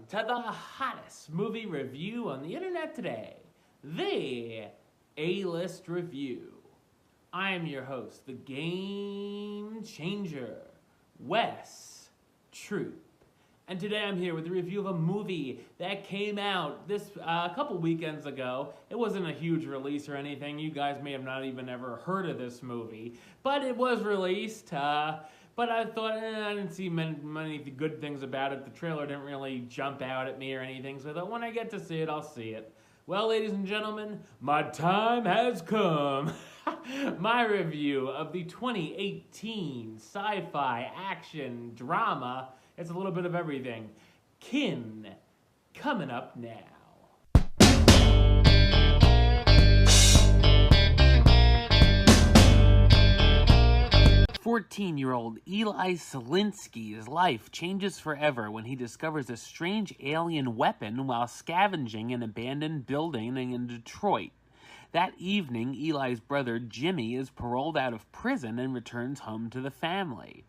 to the hottest movie review on the internet today, the A-List Review. I am your host, the Game Changer, Wes Troop. And today I'm here with a review of a movie that came out a couple weekends ago. It wasn't a huge release or anything. You guys may have not even ever heard of this movie, but it was released. But I thought, I didn't see many good things about it. The trailer didn't really jump out at me or anything, so I thought when I get to see it, I'll see it. Well, ladies and gentlemen, my time has come. My review of the 2018 sci-fi action drama, it's a little bit of everything, Kin, coming up now. 14-year-old Eli Selinsky's life changes forever when he discovers a strange alien weapon while scavenging an abandoned building in Detroit. That evening, Eli's brother Jimmy is paroled out of prison and returns home to the family.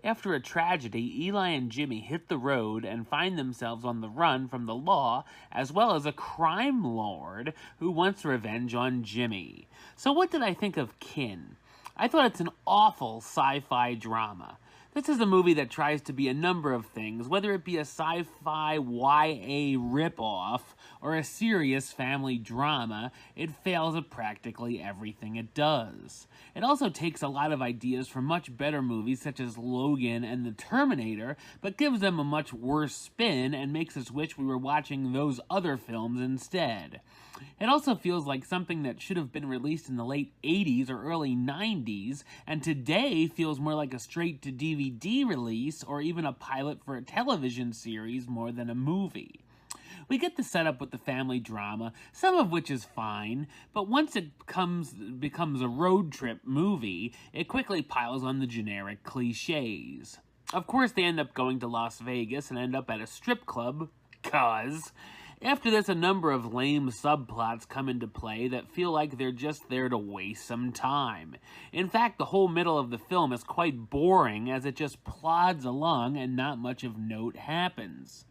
After a tragedy, Eli and Jimmy hit the road and find themselves on the run from the law, as well as a crime lord who wants revenge on Jimmy. So what did I think of Kin? I thought it's an awful sci-fi drama. This is a movie that tries to be a number of things, whether it be a sci-fi YA ripoff or a serious family drama. It fails at practically everything it does. It also takes a lot of ideas from much better movies such as Logan and The Terminator, but gives them a much worse spin and makes us wish we were watching those other films instead. It also feels like something that should have been released in the late 80s or early 90s, and today feels more like a straight-to-DVD release or even a pilot for a television series more than a movie. We get the setup with the family drama, some of which is fine, but once it becomes a road trip movie, it quickly piles on the generic cliches. Of course, they end up going to Las Vegas and end up at a strip club, 'cause... After this, a number of lame subplots come into play that feel like they're just there to waste some time. In fact, the whole middle of the film is quite boring as it just plods along and not much of note happens.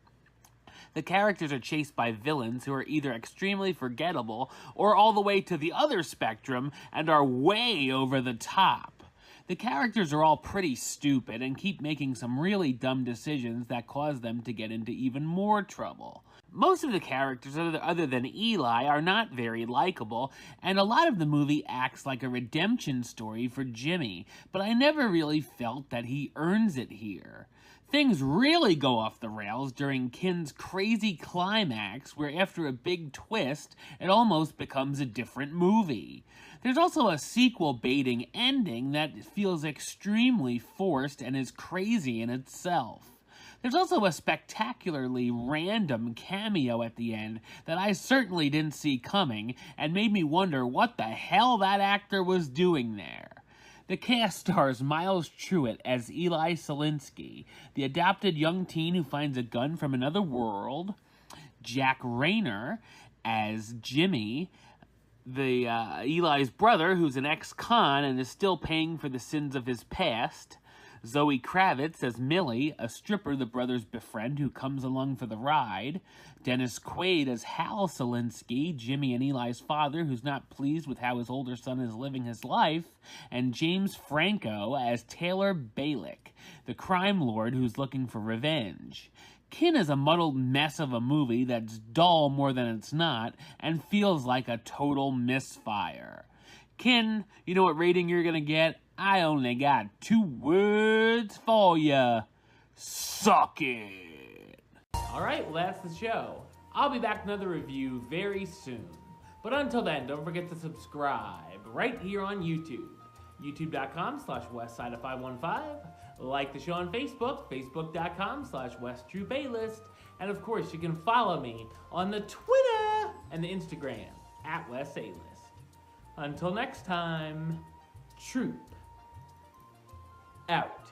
The characters are chased by villains who are either extremely forgettable or all the way to the other spectrum and are way over the top. The characters are all pretty stupid and keep making some really dumb decisions that cause them to get into even more trouble. Most of the characters, other than Eli, are not very likable, and a lot of the movie acts like a redemption story for Jimmy, but I never really felt that he earns it here. Things really go off the rails during Kin's crazy climax, where after a big twist, it almost becomes a different movie. There's also a sequel-baiting ending that feels extremely forced and is crazy in itself. There's also a spectacularly random cameo at the end that I certainly didn't see coming and made me wonder what the hell that actor was doing there. The cast stars Miles Truitt as Eli Selinsky, the adopted young teen who finds a gun from another world, Jack Rayner as Jimmy, Eli's brother who's an ex-con and is still paying for the sins of his past, Zoe Kravitz as Millie, a stripper the brothers befriend who comes along for the ride, Dennis Quaid as Hal Selinsky, Jimmy and Eli's father who's not pleased with how his older son is living his life, and James Franco as Taylor Balick, the crime lord who's looking for revenge. Kin is a muddled mess of a movie that's dull more than it's not and feels like a total misfire. Kin, you know what rating you're gonna get? I only got 2 words for ya. Suck it. Alright, well that's the show. I'll be back with another review very soon. But until then, don't forget to subscribe right here on YouTube. YouTube.com/WestsCyFi15. Like the show on Facebook, Facebook.com/WesTruePaylist. And of course, you can follow me on the Twitter and the Instagram @WesAList. Until next time, Troop out.